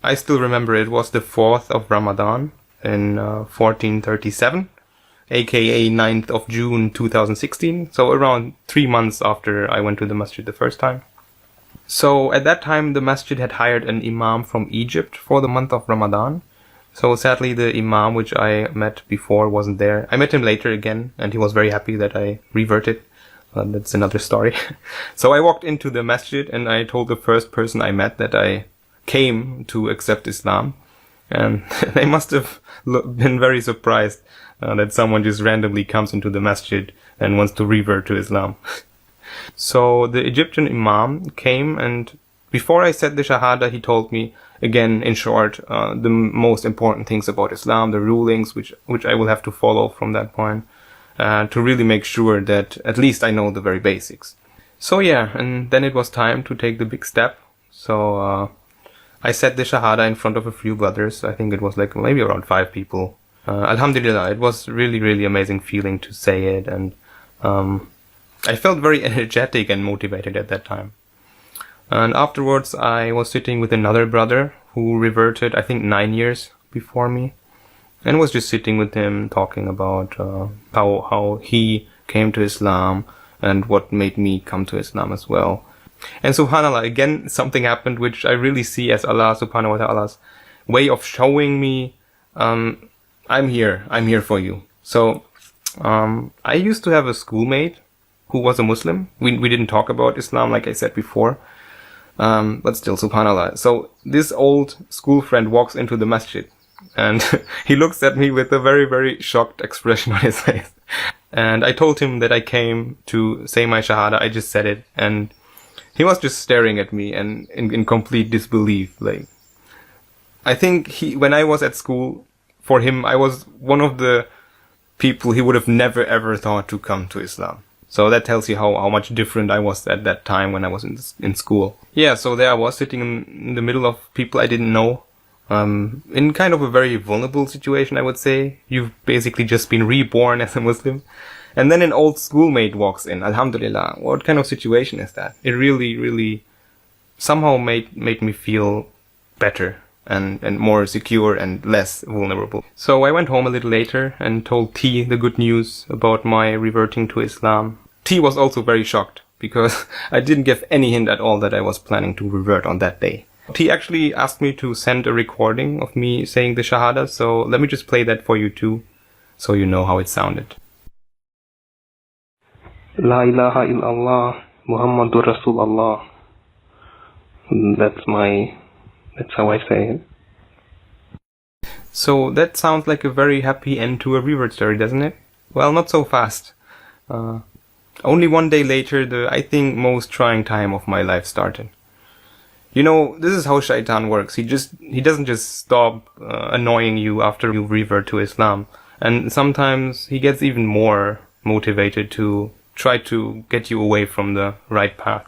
I still remember it was the 4th of Ramadan in 1437, aka 9th of June 2016, so around 3 months after I went to the masjid the first time. So at that time the masjid had hired an imam from Egypt for the month of Ramadan. So sadly the imam which I met before wasn't there. I met him later again and he was very happy that I reverted. That's another story. So I walked into the masjid and I told the first person I met that I came to accept Islam. And they must have been very surprised that someone just randomly comes into the masjid and wants to revert to Islam. So the Egyptian imam came, and before I said the Shahada, he told me, again, in short, the most important things about Islam, the rulings, which I will have to follow from that point, to really make sure that at least I know the very basics. So yeah, and then it was time to take the big step. So I said the Shahada in front of a few brothers. I think it was like maybe around 5 people. Alhamdulillah, it was really, really amazing feeling to say it, and I felt very energetic and motivated at that time. And afterwards I was sitting with another brother who reverted, I think 9 years before me, and was just sitting with him talking about how he came to Islam and what made me come to Islam as well. And subhanAllah, again something happened which I really see as Allah subhanahu wa ta'ala's way of showing me, I'm here for you. So I used to have a schoolmate who was a Muslim. We didn't talk about Islam like I said before, but still subhanAllah. So this old school friend walks into the masjid and he looks at me with a very, very shocked expression on his face. And I told him that I came to say my Shahada. I just said it, and he was just staring at me and in complete disbelief. Like, I think when I was at school, for him, I was one of the people he would have never ever thought to come to Islam. So that tells you how much different I was at that time when I was in school. Yeah, so there I was sitting in the middle of people I didn't know, in kind of a very vulnerable situation, I would say. You've basically just been reborn as a Muslim. And then an old schoolmate walks in. Alhamdulillah. What kind of situation is that? It really, really somehow made me feel better and more secure and less vulnerable. So I went home a little later and told T the good news about my reverting to Islam. T was also very shocked because I didn't give any hint at all that I was planning to revert on that day. T actually asked me to send a recording of me saying the Shahada, so let me just play that for you too, so you know how it sounded. La ilaha illallah, Muhammadur Rasulullah. That's how I say it. So that sounds like a very happy end to a revert story, doesn't it? Well, not so fast. Only one day later, the, I think, most trying time of my life started. You know, this is how shaitan works. He doesn't just stop annoying you after you revert to Islam. And sometimes he gets even more motivated to try to get you away from the right path.